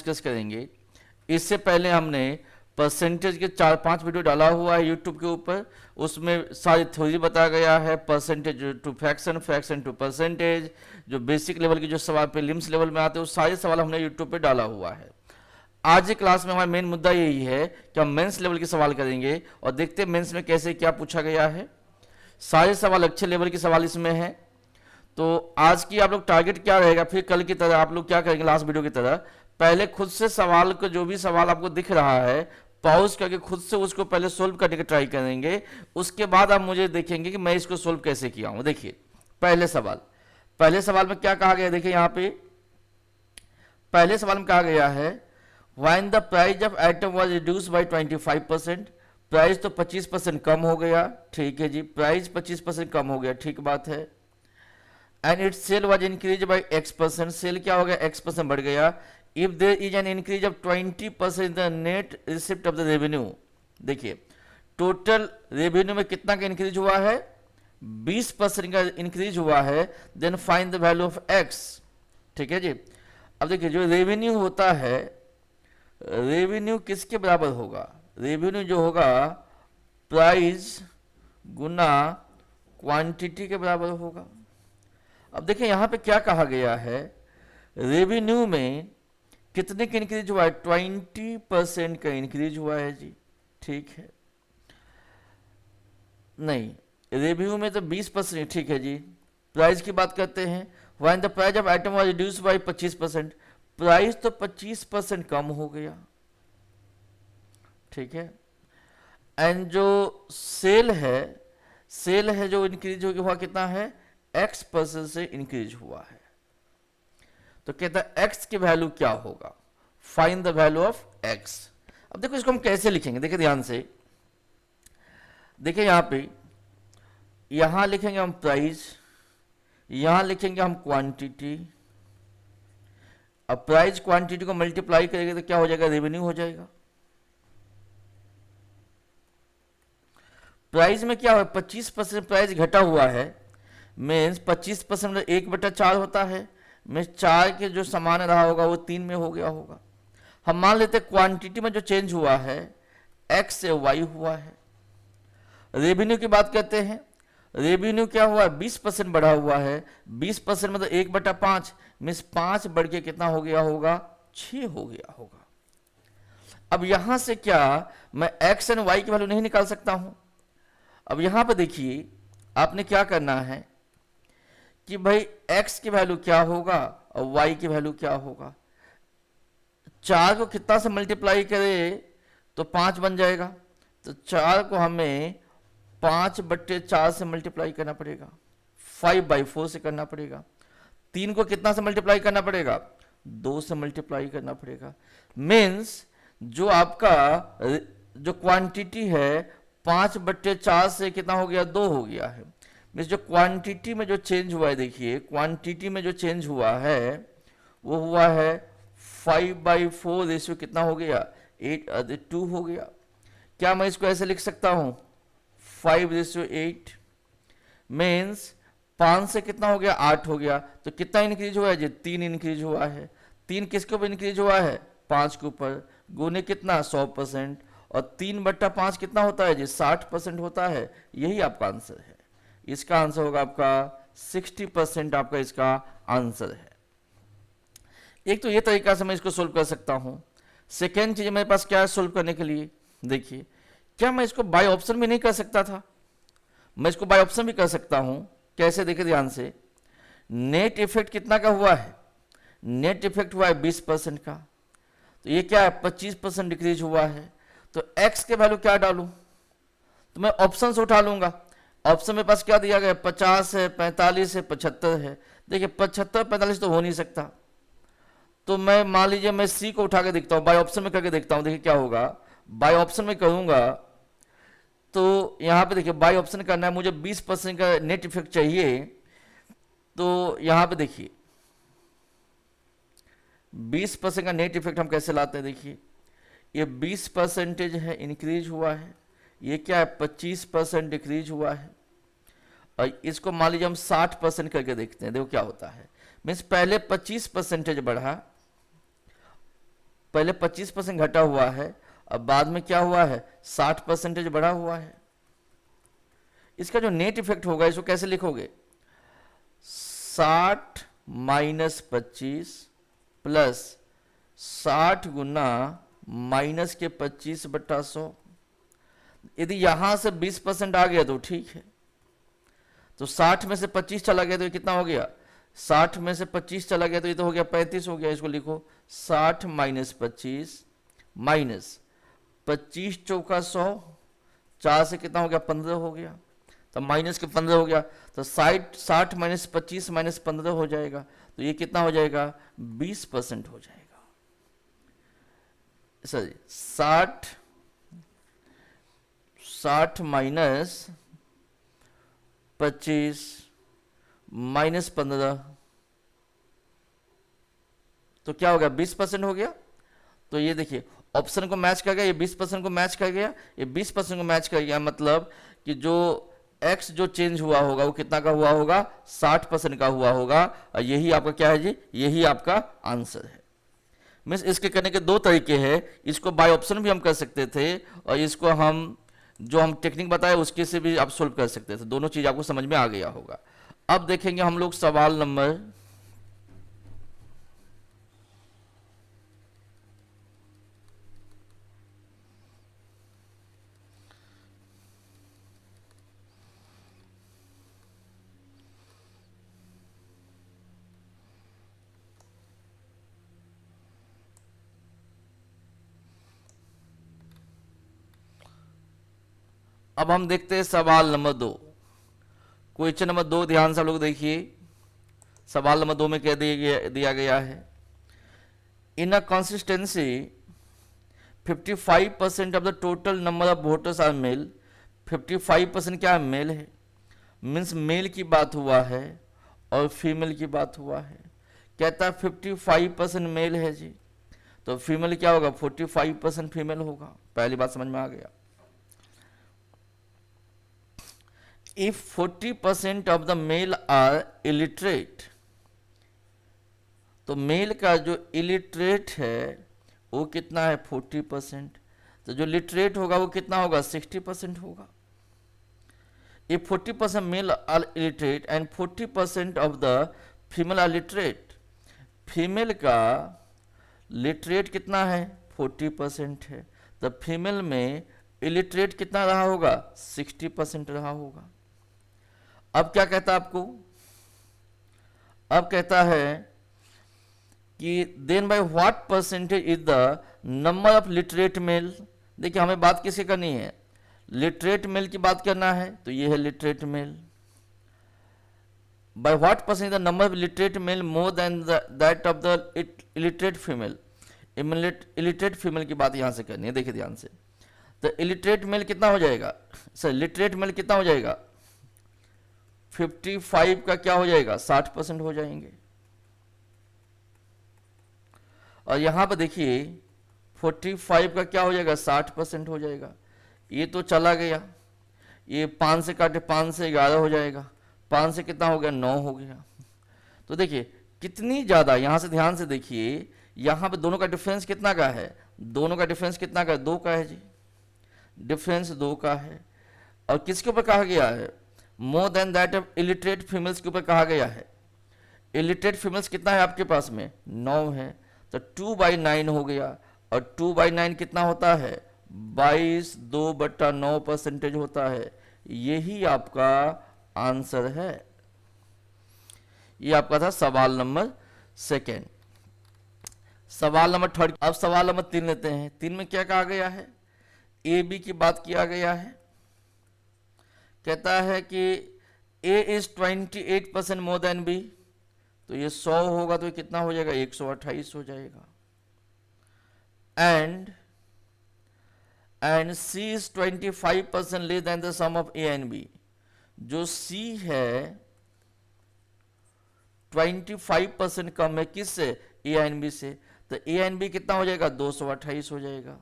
Discuss करेंगे। इससे पहले हमने परसेंटेज के 4-5 वीडियो डाला हुआ है यूट्यूब के ऊपर, उसमें सारी थ्योरी बताया गया है, percentage to fraction, fraction to percentage, जो बेसिक लेवल के जो सवाल प्रीलिम्स लेवल में आते हैं वो सारे सवाल हमने यूट्यूब पे डाला हुआ है। आज की क्लास में हमारा मेन मुद्दा यही है कि हम मेंस लेवल के सवाल करेंगे और देखते हैं मेंस में कैसे क्या पूछा गया है। सारे सवाल अच्छे लेवल के सवाल इसमें हैं। तो आज की आप लोग टारगेट क्या रहेगा, फिर कल की तरह आप लोग क्या करेंगे लास्ट वीडियो की तरह, पहले खुद से सवाल को, जो भी सवाल आपको दिख रहा है पॉज करके खुद से उसको पहले सोल्व करने का ट्राई करेंगे। उसके बाद आप मुझे देखेंगे कि मैं इसको सोल्व कैसे किया हूं। देखिए पहले सवाल में क्या कहा गया, देखिए यहां पे पहले सवाल में कहा गया है when the price of item was reduced by 25%, price तो 25% कम हो गया, ठीक है जी, प्राइस 25% कम हो गया, ठीक बात है। And its sale was increase by x%, sale क्या हो गया, x% बढ़ गया। If there is an increase of 20% the net receipt of the revenue, देखिए टोटल रेवेन्यू में कितना का इंक्रीज हुआ है, 20% का इंक्रीज हुआ है, then find the value of x, ठीक है जी। अब देखिए जो रेवेन्यू होता है, रेवेन्यू किसके बराबर होगा, रेवेन्यू जो होगा प्राइस गुना क्वांटिटी के बराबर होगा। अब देखिए यहां पे क्या कहा गया है, रेवेन्यू में कितने का इंक्रीज हुआ है, 20% का इंक्रीज हुआ है जी, ठीक है। नहीं, रेवेन्यू में तो 20%, ठीक है जी। प्राइस की बात करते हैं, when the price of item was reduced by 25%, price तो 25% कम हो गया, ठीक है। एंड जो सेल है जो इंक्रीज हुआ कितना है, x% से इंक्रीज हुआ है। तो कहता है x की वैल्यू क्या होगा, find the value of x। अब देखो इसको हम कैसे लिखेंगे, देखिए ध्यान से, देखिए यहां पे, यहां लिखेंगे हम प्राइस, यहां लिखेंगे हम क्वांटिटी। अब प्राइस क्वांटिटी को मल्टीप्लाई करेंगे तो क्या हो जाएगा, रेवेन्यू हो जाएगा। प्राइस में क्या हुआ, 25% प्राइस घटा हुआ है, मीन्स 25% में 1/4 होता है, मीन्स 4 के जो समान रहा होगा वो 3 में हो गया होगा। हम मान लेते हैं क्वांटिटी में जो चेंज हुआ है x से y हुआ है। रेवेन्यू की बात करते हैं, रेवेन्यू क्या हुआ, 20% बढ़ा हुआ है, 20% मतलब 1/5, मीन्स 5 बढ़ के कितना हो गया होगा, 6 हो गया होगा। अब यहां से क्या मैं x एंड y की वैल्यू नहीं निकाल सकता हूं। अब यहां पर देखिए आपने क्या करना है कि भाई x की वैल्यू क्या होगा और y की वैल्यू क्या होगा। 4 को कितना से मल्टीप्लाई करे तो 5 बन जाएगा, तो 4 को हमें 5/4 से मल्टीप्लाई करना पड़ेगा, 5/4 से करना पड़ेगा। 3 को कितना से मल्टीप्लाई करना पड़ेगा, 2 से मल्टीप्लाई करना पड़ेगा। मीन्स जो आपका जो क्वांटिटी है 5/4 से कितना हो गया, 2 हो गया है। मीन्स जो क्वांटिटी में जो चेंज हुआ है, देखिए क्वांटिटी में जो चेंज हुआ है वो हुआ है 5/4 रेशियो कितना हो गया, 2 हो गया। क्या मैं इसको ऐसे लिख सकता हूं, 5/8, मीन्स 5 से कितना हो गया, 8 हो गया। तो कितना इंक्रीज हुआ है जी, 3 इंक्रीज हुआ है। 3 किसके ऊपर इंक्रीज हुआ है, 5 के ऊपर, गुने कितना 100%, और 3/5 कितना होता है जी, 60% होता है। यही आपका आंसर है, इसका आंसर होगा आपका 60% आपका इसका आंसर है। एक तो ये तरीका से मैं इसको सोल्व कर सकता हूं। सेकेंड चीज मेरे पास क्या है सोल्व करने के लिए, देखिए क्या मैं इसको बाय ऑप्शन भी नहीं कर सकता था, मैं इसको बाय ऑप्शन भी कर सकता हूं। कैसे, देखिए ध्यान से, नेट इफेक्ट कितना का हुआ है, नेट इफेक्ट हुआ है 20% का, तो ये क्या है 25% डिक्रीज हुआ है। तो x के वैल्यू क्या डालूं, तो मैं ऑप्शन से उठा लूंगा। ऑप्शन में पास क्या दिया गया, 50 है, 45 है, 75 है। देखिए 75 45 तो हो नहीं सकता, तो मैं मान लीजिए मैं सी को उठा के देखता हूं, बाय ऑप्शन में करके देखता हूं, देखिए क्या होगा। बाय ऑप्शन में करूंगा तो यहां पे देखिए बाय ऑप्शन करना है मुझे, 20% का नेट इफेक्ट चाहिए। तो यहां पे देखिए 20% का नेट इफेक्ट हम कैसे लाते हैं, देखिए ये 20% है इंक्रीज हुआ है, ये क्या है 25% डिक्रीज हुआ है, और इसको मान लीजिए हम 60% करके देखते हैं, देखो क्या होता है। मीन्स पहले 25% बढ़ा पहले 25% घटा हुआ है, अब बाद में क्या हुआ है, 60% बढ़ा हुआ है। इसका जो नेट इफेक्ट होगा इसको कैसे लिखोगे, 60 माइनस 25 प्लस 60 गुना माइनस के 25/100। यदि यहां से 20% आ गया तो ठीक है, तो 60 में से 25 चला गया तो ये कितना हो गया, 60 में से 25 चला गया तो ये तो हो गया 35 हो गया। इसको लिखो 60 माइनस 25 माइनस 25 चौका 100, 4 से कितना हो गया 15 हो गया, तो माइनस के 15 हो गया, तो 60 माइनस 25 माइनस 15 हो जाएगा, तो ये कितना हो जाएगा 20% हो जाएगा। सॉरी 60 माइनस 25 माइनस 15 तो क्या हो गया 20% हो गया। तो ये देखिए ऑप्शन को मैच कर गया, ये 20% को मैच कर गया, ये 20% को मैच कर गया, मतलब कि जो x जो चेंज हुआ होगा वो कितना का हुआ होगा, 60% का हुआ होगा। और यही आपका क्या है जी, यही आपका आंसर है। मीन्स इसके करने के दो तरीके हैं, इसको बाय ऑप्शन भी हम कर सकते थे और इसको हम जो हम टेक्निक बताए उसके से भी आप सोल्व कर सकते थे। दोनों चीज आपको समझ में आ गया होगा। अब देखेंगे हम लोग सवाल नंबर अब हम देखते हैं सवाल नंबर 2। क्वेश्चन नंबर 2 ध्यान से आप लोग देखिए। सवाल नंबर 2 में क्या दिया गया है, in a constituency 55% of the total number of voters are male. 55% क्या है, मेल है। मीन्स मेल की बात हुआ है और फीमेल की बात हुआ है। कहता है 55% मेल है जी, तो फीमेल क्या होगा, 45% फीमेल होगा। पहली बात समझ में आ गया। If 40% of the male are illiterate, तो मेल का जो इलिटरेट है वो कितना है 40%, तो जो लिटरेट होगा वो कितना होगा 60% होगा। If 40% male are illiterate and 40% of the female are literate, female का लिटरेट कितना है 40% है, तो फीमेल में इलिटरेट कितना रहा होगा 60% रहा होगा। अब क्या कहता है आपको, अब कहता है कि then by what percentage is the number of literate male. देखिए हमें बात किसकी करनी है, लिटरेट मेल की बात करना है, तो ये है literate male. By what percentage the number of literate male more than that of the illiterate female. Illiterate female की बात यहां से करनी है, देखिए ध्यान से। तो इलिटरेट मेल कितना हो जाएगा, सर लिटरेट मेल कितना हो जाएगा 55 का क्या हो जाएगा 60% हो जाएंगे। और यहां पर देखिए 45 का क्या हो जाएगा 60% हो जाएगा। ये तो चला गया, ये 5 से काटे 5 से 11 हो जाएगा, 5 से कितना हो गया 9 हो गया। तो देखिए कितनी ज्यादा, यहां से ध्यान से देखिए, यहां पे दोनों का डिफरेंस कितना का है, दोनों का डिफरेंस कितना का है 2 का है जी, डिफरेंस 2 का है। और किसके ऊपर कहा गया है, मोर than that of illiterate females के ऊपर कहा गया है। इलिटरेट फीमेल्स कितना है आपके पास में 9 है, तो 2/9 हो गया। और 2/9 कितना होता है 22 2/9% होता है। यही आपका आंसर है। ये आपका था सवाल नंबर 2। सवाल नंबर 3। अब सवाल नंबर 3 लेते हैं। 3 में क्या कहा गया है, ए बी की बात किया गया है। कहता है कि ए इज 28% मोर देन बी, तो ये 100 होगा तो ये कितना हो जाएगा 128 हो जाएगा। And C is 25% less than the sum of A and B. जो सी है 25% कम है किससे, ए एंड बी से, तो ए एंड बी कितना हो जाएगा 228 हो जाएगा।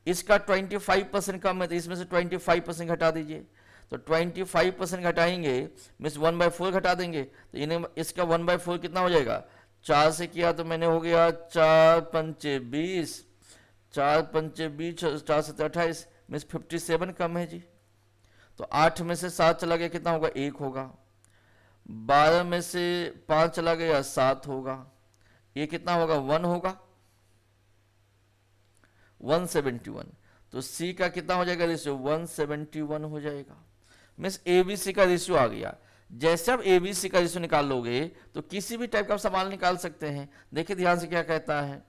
इसका 25% कम है तो इसमें से 25% घटा दीजिए, तो 25% घटाएंगे मीन्स 1/4 घटा देंगे, तो इन्हें इसका 1/4 कितना हो जाएगा 4 से किया तो मैंने हो गया 4 पंचे 20, 4 पंचे 20, 4 7 28, मीन्स 57 कम है जी। तो 8 में से 7 चला गया, कितना होगा? 1 होगा। 12 में से 5 चला गया, 7 होगा। ये कितना होगा? 1 होगा, 171। तो सी का कितना हो जाएगा रेशियो? 171 हो जाएगा। मीन्स एबीसी का रेशियो आ गया। जैसे आप एबीसी का रेशियो निकाल लोगे तो किसी भी टाइप का आप सवाल निकाल सकते हैं। देखिए ध्यान से क्या कहता है,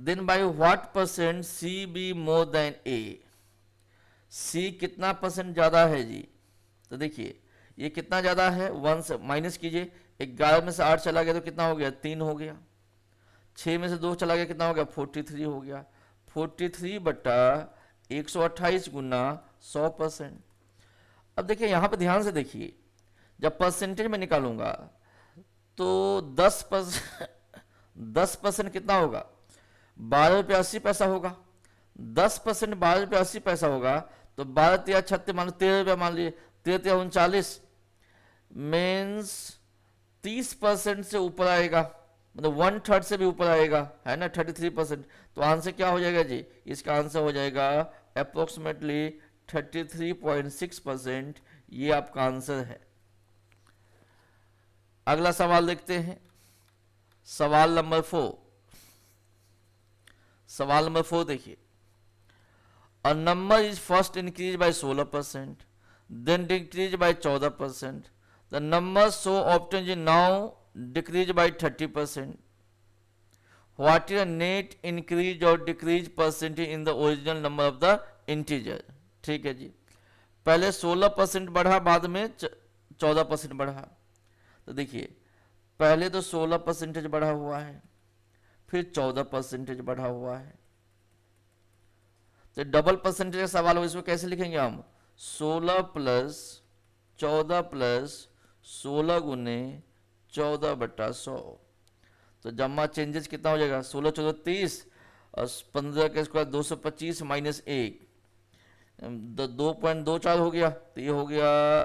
then by what percent C B more than A. C कितना परसेंट ज्यादा है जी? तो देखिए ये कितना ज्यादा है, 1 से माइनस कीजिए। 11 में से 8 चला गया तो कितना हो गया? 3 हो गया। 6 में से 2 चला गया, कितना हो गया? 43 हो गया। 43 बटा 128 गुना 100%। अब देखिए यहां पर ध्यान से देखिए, जब परसेंटेज में निकालूंगा तो 10% कितना होगा? 12 रुपये 80 पैसा होगा। 10% 12 रुपये 80 पैसा होगा तो 12 तिया 36, मान लो 13 रुपया, मान लीजिए 13 तिया 39, मीन्स 30% से ऊपर आएगा, मतलब 1/3 से भी ऊपर आएगा, है ना, 33%। तो आंसर क्या हो जाएगा जी? इसका आंसर हो जाएगा अप्रोक्सीमेटली 33.6%। ये आपका आंसर है। अगला सवाल देखते हैं, सवाल नंबर 4। सवाल नंबर 4 देखिए, a number is first increase by 16%, then decrease by 14%, the number so obtain is now decrease by 30%। What is the net increase or decrease percentage in the original number of the integer. ठीक है जी, पहले 16% बढ़ा, बाद में 14% बढ़ा। तो देखिए पहले तो 16% बढ़ा हुआ है, फिर 14% बढ़ा हुआ है। तो डबल परसेंटेज का सवाल हो, इसमें कैसे लिखेंगे हम? 16 प्लस 14 प्लस 16 गुने 14 बटा 100। तो जमा चेंजेस कितना हो जाएगा? 16 14 30 और 15 के स्क्वायर 225 माइनस 1, 2.24 हो गया। तो ये हो गया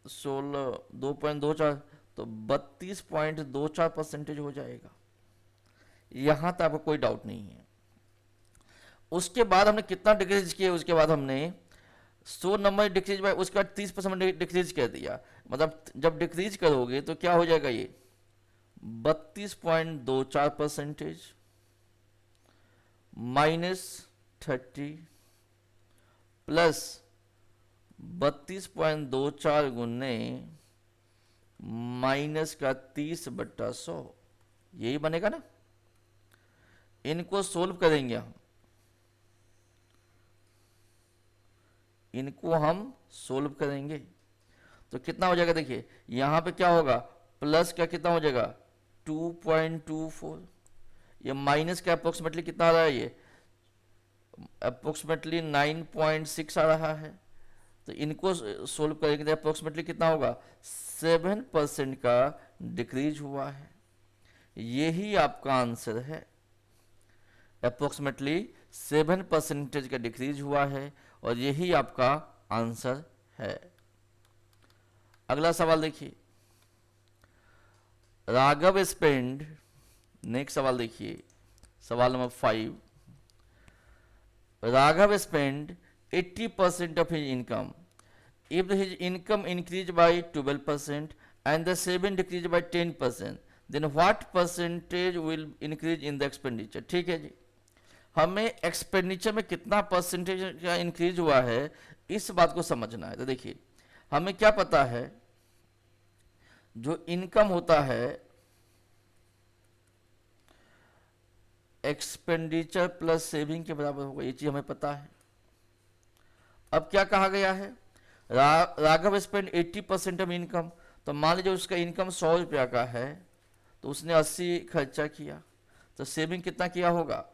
16 2.24, तो 32.24% हो जाएगा। यहां तक आपको कोई डाउट नहीं है। उसके बाद हमने कितना डिक्रीज किया? उसके बाद हमने 100 नंबर डिक्रीज बाय, उसके बाद 30% डिक्रीज कर दिया। मतलब जब डिक्रीज करोगे तो क्या हो जाएगा? ये 32.24% माइनस 30 प्लस 32.24 गुने माइनस का 30 बटा 100, यही बनेगा ना। इनको सोल्व करेंगे हम, इनको हम सोल्व करेंगे तो कितना हो जाएगा? देखिए यहां पे क्या होगा? प्लस का कितना हो जाएगा? 2.24। ये माइनस का अप्रोक्सीमेटली कितना आ रहा है? ये अप्रोक्सीमेटली 9.6 आ रहा है। तो इनको सोल्व करेंगे तो अप्रोक्सीमेटली कितना होगा? 7% का डिक्रीज हुआ है। यही आपका आंसर है। अप्रोक्सीमेटली 7% का डिक्रीज हुआ है और यही आपका आंसर है। अगला सवाल देखिए, राघव स्पेंड, नेक्स्ट सवाल देखिए, सवाल number 5। Raghav spent 80% of his income. If his income increased by 12% and the saving decreased by 10%, then what percentage will increase in the expenditure? ठीक है जी, हमें एक्सपेंडिचर में कितना परसेंटेज का इंक्रीज हुआ है इस बात को समझना है। तो देखिए हमें क्या पता है, जो इनकम होता है एक्सपेंडिचर प्लस सेविंग के बराबर होगा, ये चीज हमें पता है। अब क्या कहा गया है? Raghav spend 80% of income. तो मान लीजिए उसका इनकम 100 रुपया का है तो उसने 80 खर्चा किया, तो सेविंग कितना किया होगा?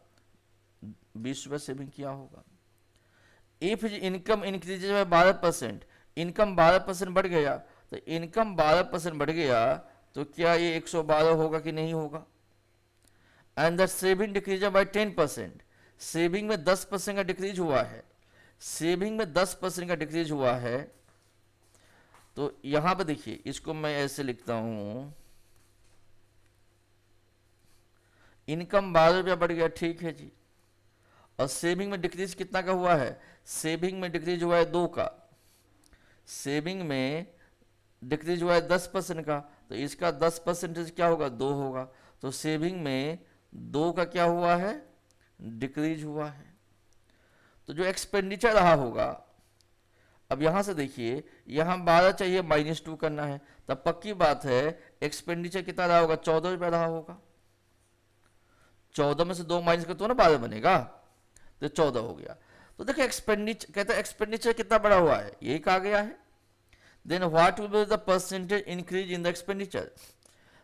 20 रुपया सेविंग किया होगा। If income increases by 12%, income 12% बढ़ गया, तो इनकम 12% बढ़ गया तो क्या ये 112 होगा कि नहीं होगा? And the saving decrease by 10%, saving में 10% का डिक्रीज हुआ है, सेविंग में 10% का डिक्रीज हुआ है। तो यहां पर देखिए इसको मैं ऐसे लिखता हूं, इनकम 12 रुपया बढ़ गया, ठीक है जी। और सेविंग में डिक्रीज कितना का हुआ है? सेविंग में डिक्रीज हुआ है 2 का। सेविंग में डिक्रीज हुआ है 10% का, तो इसका 10% क्या होगा? 2 होगा। तो सेविंग में 2 का क्या हुआ है? डिक्रीज हुआ है। तो जो एक्सपेंडिचर रहा होगा, अब यहां से देखिए, यहां 12 चाहिए, -2 करना है, तब पक्की बात है एक्सपेंडिचर कितना रहा होगा? 14 रुपया रहा होगा। 14 में से 2 माइनस कर तो ना 12 बनेगा, तो 14 हो गया। तो देखो एक्सपेंडिचर, कहते हैं एक्सपेंडिचर कितना बड़ा हुआ है, यही कहा गया है। Then what will be the percentage increase in the expenditure?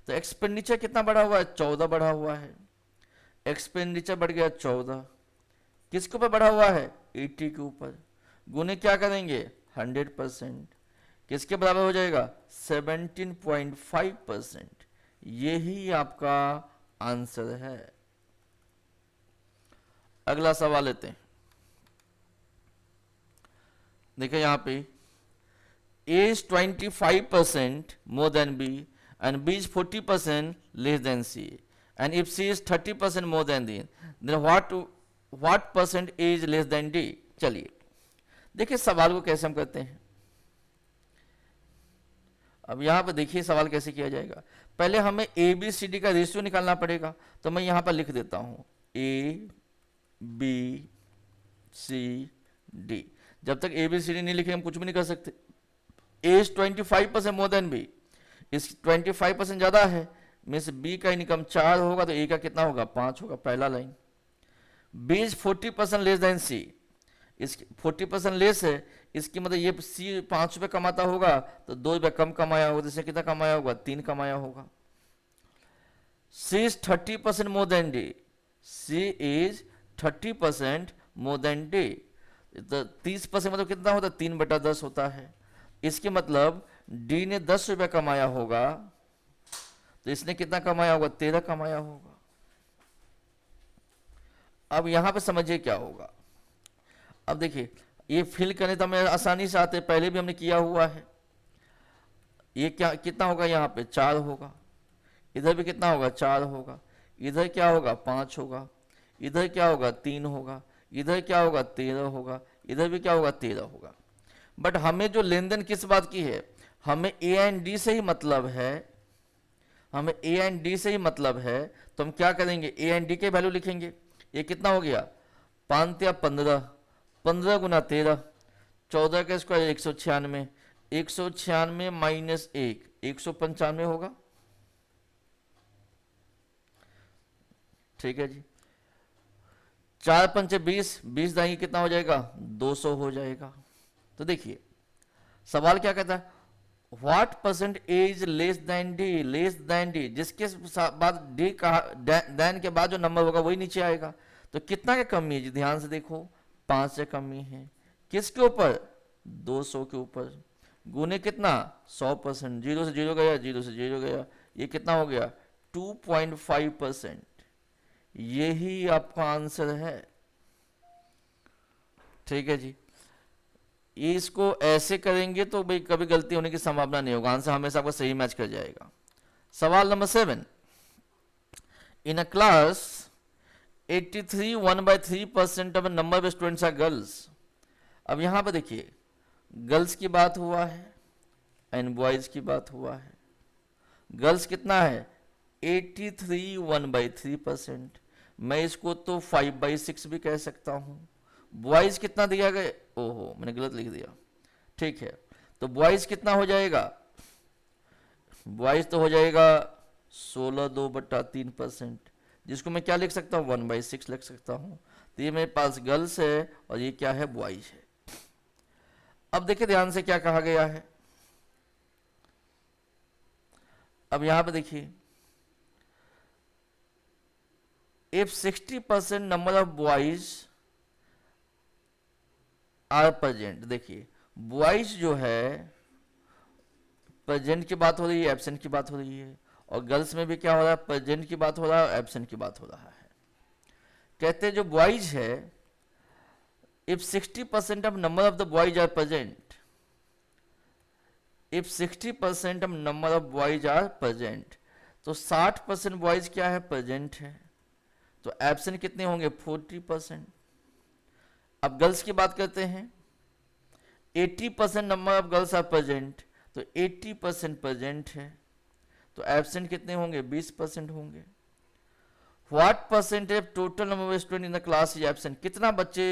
तो एक्सपेंडिचर कितना बढ़ा हुआ है? 14 बढ़ा हुआ है। एक्सपेंडिचर बढ़ गया 14, किसके ऊपर बढ़ा हुआ है? 80 के ऊपर। गुने क्या करेंगे? 100%, किसके बराबर हो जाएगा? 17.5%। यही आपका आंसर है। अगला सवाल लेते हैं। देखिए यहां पे A is 25% more than B and B is 40% less than C, and if C is 30% more than D, then what percent A is less than D? चलिए देखिए सवाल को कैसे हम करते हैं। अब यहां पर देखिए सवाल कैसे किया जाएगा। पहले हमें ए बी सी डी का रेशियो निकालना पड़ेगा, तो मैं यहां पर लिख देता हूं ए बी सी डी। जब तक ए बी सी डी नहीं लिखे हम कुछ भी नहीं कर सकते। ए इज 25% मोर देन बी, इस 25% ज्यादा है, मीन्स बी का इनकम 4 होगा, तो ए का कितना होगा? 5 होगा, पहला line. B is 40% less than C, इस 40% लेस है, इसकी मतलब ये सी 5 रुपये कमाता होगा तो 2 रुपये कम कमाया होगा, जिससे कितना कमाया होगा? 3 कमाया होगा। C is 30% more than D, C is 30% more than D, तो 30% मतलब कितना होता है? 3/10 होता है। इसके मतलब डी ने 10 रुपया कमाया होगा, तो इसने कितना कमाया होगा? 13 कमाया होगा। अब यहां पे समझिए क्या होगा। अब देखिए ये फिल करने तो हमें आसानी से आते, पहले भी हमने किया हुआ है। ये क्या कितना होगा? यहाँ पे 4 होगा, इधर भी कितना होगा? 4 होगा, इधर क्या होगा? 5 होगा, इधर क्या होगा? 3 होगा, इधर क्या होगा? 13 होगा, इधर भी क्या होगा? 13 होगा। बट हमें जो लेन देन किस बात की है? हमें ए एंड डी से ही मतलब है, हमें ए एंड डी से ही मतलब है, तो हम क्या करेंगे? ए एंड डी के वैल्यू लिखेंगे। ये कितना हो गया? 5 या 15, 15 गुना 13, 14 का स्क्वायर 196, 196 माइनस 1, 195 होगा। ठीक है जी। 4 पंचे 20, 20 दाई कितना हो जाएगा? 200 हो जाएगा। तो देखिए सवाल क्या कहता है? What percent is less than D, less than D, जिसके बाद डी कहा, देन के बाद जो नंबर होगा वही नीचे आएगा। तो कितना की कमी है जी? ध्यान से देखो, 5 से कमी है, किसके ऊपर? 200 के ऊपर। गुने कितना? 100%, 0 से 0 गया, 0 से 0 गया, ये कितना हो गया? 2.5%। यही आपका आंसर है। ठीक है जी। ये इसको ऐसे करेंगे तो भाई कभी गलती होने की संभावना नहीं होगा, आंसर हमेशा आपका सही मैच कर जाएगा। सवाल number 7, in a class 83 1/3% of number of students are girls. अब यहां पर देखिए गर्ल्स की बात हुआ है एंड बॉयज की बात हुआ है। गर्ल्स कितना है? 83 1/3%, मैं इसको तो 5/6 भी कह सकता हूं। बॉयज कितना दिया गया? ओहो मैंने गलत लिख दिया। ठीक है, तो बॉयज कितना हो जाएगा? बॉयज तो हो जाएगा 16 2/3%, जिसको मैं क्या लिख सकता हूँ? 1/6 लिख सकता हूँ। तो ये मेरे पास गर्ल्स है और ये क्या है? बॉयज है। अब देखिए ध्यान से क्या कहा गया है। अब यहां पे देखिए, if 60% number of boys are present, देखिए बॉयज जो है प्रेजेंट की बात हो रही है, एब्सेंट की बात हो रही है, और गर्ल्स में भी क्या हो रहा है? प्रेजेंट की बात हो रहा है, एब्सेंट की बात हो रहा है। कहते हैं जो बॉयज है, if 60% of number of the boys are present, if 60% of number of boys are present, तो 60% बॉयज क्या है? प्रेजेंट है, तो एब्सेंट कितने होंगे 40%। अब गर्ल्स की बात करते हैं, 80% number of girls are present, तो 80% प्रेजेंट है, तो एब्सेंट कितने होंगे 20% होंगे। What percentage total number of student in the class is absent, कितना बच्चे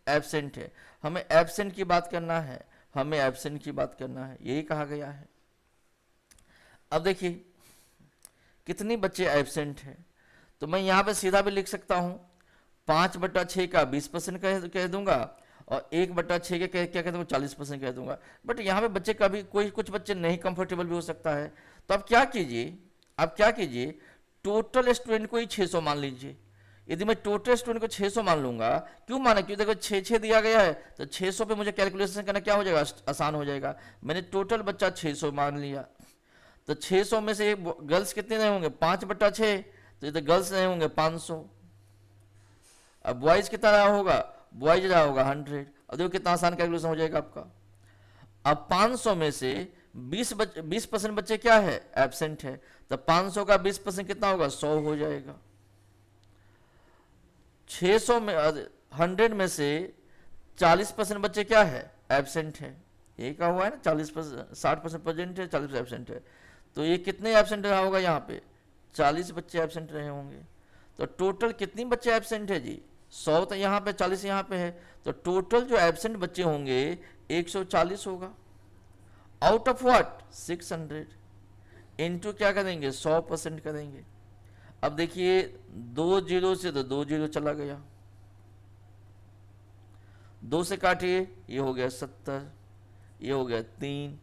एब्सेंट है, हमें एब्सेंट की बात करना है, हमें एब्सेंट की बात करना है, यही कहा गया है। अब देखिए कितने बच्चे एब्सेंट हैं, तो मैं यहाँ पे सीधा भी लिख सकता हूँ 5/6 का 20% कह दूंगा, और 1/6 के क्या कह दूंगा 40% कह दूंगा। बट यहाँ पे बच्चे का भी कुछ बच्चे नहीं कंफर्टेबल भी हो सकता है, तो आप क्या कीजिए, टोटल स्टूडेंट को ही 600 मान लीजिए। यदि मैं टोटल स्टूडेंट को 600 मान लूंगा, क्यों माना, क्योंकि देखो 6 दिया गया है, तो 600 पे मुझे कैलकुलेशन करना क्या हो जाएगा, आसान हो जाएगा। मैंने टोटल बच्चा 600 मान लिया, तो 600 में से गर्ल्स कितने रहे होंगे 5/6, तो ये तो गर्ल्स रहे होंगे 500। अब बॉयज कितना रहा होगा, बॉयज रहा होगा 100। अब देखो कितना आसान कैलकुलेशन हो जाएगा आपका। अब 500 में से 20% बच्चे क्या है एब्सेंट है, तो 500 का 20% कितना होगा 100 हो जाएगा। 600 में 100 में से 40% बच्चे क्या है एब्सेंट है, यही कहा हुआ है ना 40%, 60% प्रेजेंट है 40% एब्सेंट है, तो ये कितने एब्सेंट रहा होगा, यहाँ पे 40 बच्चे एब्सेंट रहे होंगे। तो टोटल कितनी बच्चे एब्सेंट है जी 100, तो यहाँ पे 40 यहाँ पे है, तो टोटल जो एब्सेंट बच्चे होंगे 140 होगा। आउट ऑफ व्हाट 600 इनटू क्या करेंगे 100% करेंगे। अब देखिए 2 जीरो से तो 2 जीरो चला गया, 2 से काटिए ये हो गया 70, ये हो गया 3,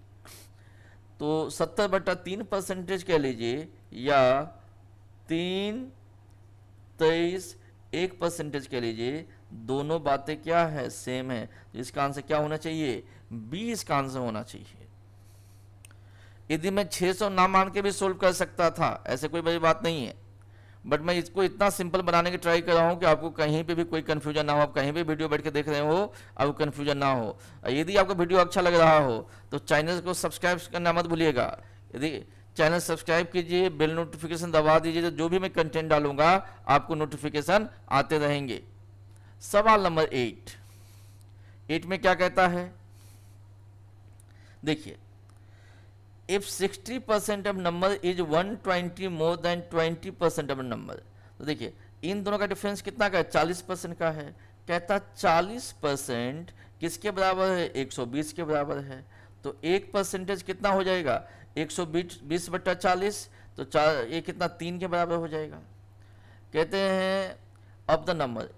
तो 70/3% कह लीजिए, या 3 23 1% कह लीजिए, दोनों बातें क्या है सेम है, तो इसका आंसर क्या होना चाहिए 20 का आंसर होना चाहिए। यदि मैं 600 ना मान के भी सोल्व कर सकता था, ऐसे कोई बड़ी बात नहीं है, बट मैं इसको इतना सिंपल बनाने की ट्राई कर रहा हूँ कि आपको कहीं पे भी कोई कन्फ्यूजन ना हो, आप कहीं भी वीडियो बैठ के देख रहे हो आपको कन्फ्यूजन ना हो। यदि आपको वीडियो अच्छा लग रहा हो तो चैनल को सब्सक्राइब करना मत भूलिएगा। यदि चैनल सब्सक्राइब कीजिए, बेल नोटिफिकेशन दबा दीजिए, तो जो भी मैं कंटेंट डालूंगा आपको नोटिफिकेशन आते रहेंगे। सवाल नंबर 8 में क्या कहता है, देखिए if 60% of number is 120 more than 20% of number, तो देखिए इन दोनों का डिफरेंस कितना का है 40% का है। कहता 40% किसके बराबर है 120 के बराबर है, तो 1% कितना हो जाएगा 120/40, तो ये कितना 3 के बराबर हो जाएगा। कहते हैं of the number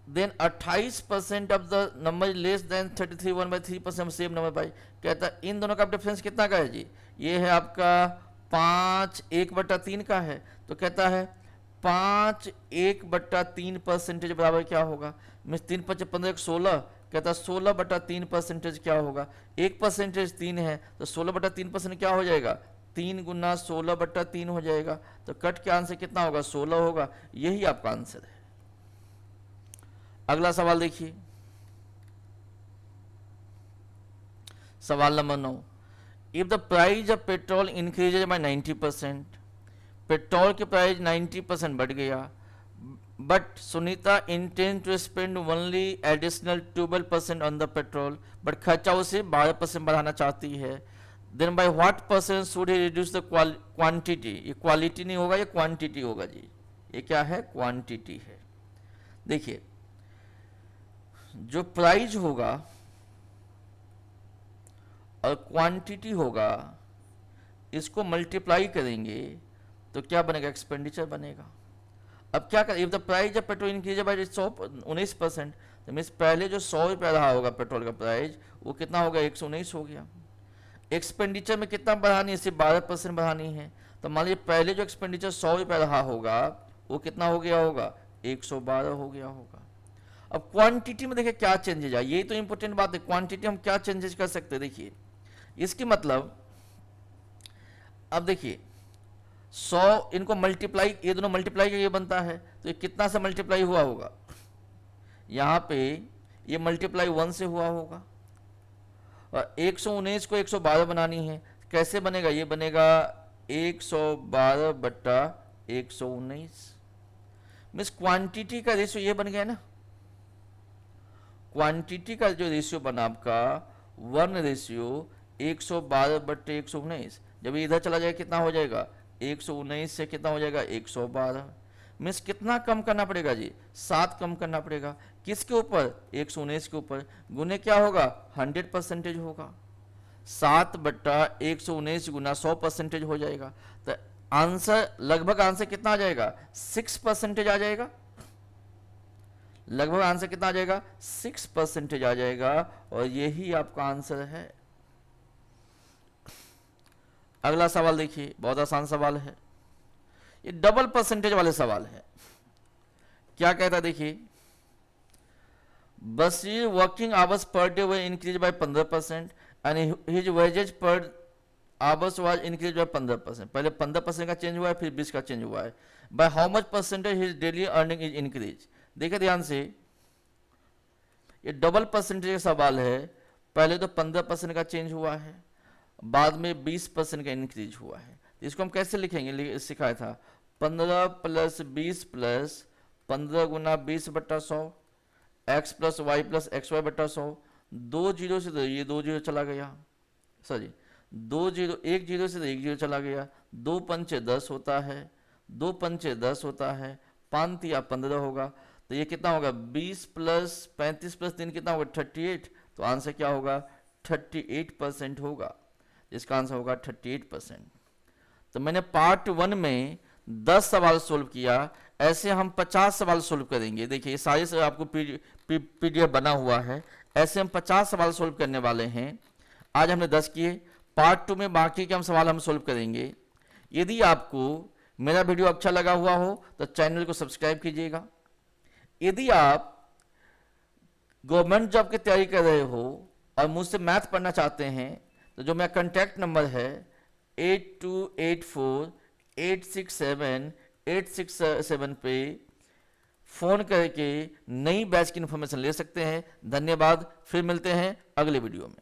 then 28% of the number less than 33 1/3% same number by. कहता है इन दोनों का डिफरेंस कितना का है जी, ये है आपका 5 1/3 का है, तो कहता है 5 1/3% बराबर क्या होगा, मीन्स 3 5 15 16, कहता है 16/3% क्या होगा, 1% 3 है, तो 16/3% क्या हो जाएगा 3 गुना 16/3 हो जाएगा, तो कट के आंसर कितना होगा 16 होगा, यही आपका आंसर है। अगला सवाल देखिए, सवाल number 9, if the price of petrol increases by 90%, petrol की प्राइस 90% बढ़ गया, but Sunita intend to spend only additional 12% on the petrol, but खर्चा उसे 12% बढ़ाना चाहती है, then by what percent should he reduce the quantity, ये क्वालिटी नहीं होगा ये क्वांटिटी होगा जी, ये क्या है क्वांटिटी है। देखिए जो प्राइस होगा और क्वांटिटी होगा इसको मल्टीप्लाई करेंगे तो क्या बनेगा एक्सपेंडिचर बनेगा। अब क्या करें, if the price of petrol increase by 19%, तो मीन्स पहले जो 100 रुपया रहा होगा पेट्रोल का प्राइस वो कितना होगा 119 हो गया। एक्सपेंडिचर में कितना बढ़ानी है, सिर्फ 12% बढ़ानी है, तो मान लीजिए पहले जो एक्सपेंडिचर 100 रुपया रहा होगा वो कितना हो गया होगा 112 हो गया होगा। अब क्वांटिटी में देखिए क्या चेंजेज आए, यही तो इंपॉर्टेंट बात है, क्वांटिटी हम क्या चेंजेस कर सकते हैं। देखिए इसकी मतलब अब देखिए 100 इनको मल्टीप्लाई, ये दोनों मल्टीप्लाई का ये बनता है, तो ये कितना से मल्टीप्लाई हुआ होगा, यहाँ पे ये मल्टीप्लाई 1 से हुआ होगा, और 119 को 112 बनानी है, कैसे बनेगा, ये बनेगा 112/119, मीन्स क्वांटिटी का रेशियो ये बन गया ना, क्वांटिटी का जो रेशियो बना आपका 1:112/119, जब इधर चला जाएगा कितना हो जाएगा 119 से कितना हो जाएगा 112। मीन्स कितना कम करना पड़ेगा जी, 7 कम करना पड़ेगा। किसके ऊपर 119 के ऊपर, गुने क्या होगा 100% होगा, 7/119 गुना 100% हो जाएगा। तो आंसर लगभग आंसर कितना आ जाएगा 6% आ जाएगा, लगभग आंसर कितना आ जाएगा 6% आ जाएगा, और यही आपका आंसर है। अगला सवाल देखिए, बहुत आसान सवाल है, ये डबल परसेंटेज वाले सवाल है। क्या कहता है देखिए, Bashir working hours per day were increase by 15% and his wages per hours was increase by 15%। पहले 15% का चेंज हुआ है, फिर 20 का चेंज हुआ है। By how much percentage his daily earning is increase. देखिए ध्यान से, ये डबल परसेंटेज का सवाल है। पहले तो 15% का चेंज हुआ है, बाद में 20% का इंक्रीज हुआ है। इसको हम कैसे लिखेंगे, सिखाया था 15 + 20 + 15 गुना 20/100 x + y + xy/100। 2 जीरो से तो ये 2 जीरो चला गया, सॉरी 2 जीरो, 1 जीरो से तो 1 जीरो चला गया। 2 पंचे 10 होता है, 2 पंचे 10 होता है, 5 या 15 होगा। तो ये कितना होगा 20 + 35 + 3 कितना होगा 38। तो आंसर क्या होगा 38% होगा, इसका आंसर होगा 38%। तो मैंने पार्ट 1 में 10 सवाल सोल्व किया, ऐसे हम 50 सवाल सोल्व करेंगे। देखिए ये सारे से आपको पीडीएफ बना हुआ है, ऐसे हम 50 सवाल सोल्व करने वाले हैं। आज हमने 10 किए, पार्ट 2 में बाकी के हम सवाल हम सोल्व करेंगे। यदि आपको मेरा वीडियो अच्छा लगा हुआ हो तो चैनल को सब्सक्राइब कीजिएगा। यदि आप गवर्नमेंट जॉब की तैयारी कर रहे हो और मुझसे मैथ पढ़ना चाहते हैं तो जो मेरा कॉन्टैक्ट नंबर है 8284867867 पे फ़ोन करके नई बैच की इन्फॉर्मेशन ले सकते हैं। धन्यवाद, फिर मिलते हैं अगले वीडियो में।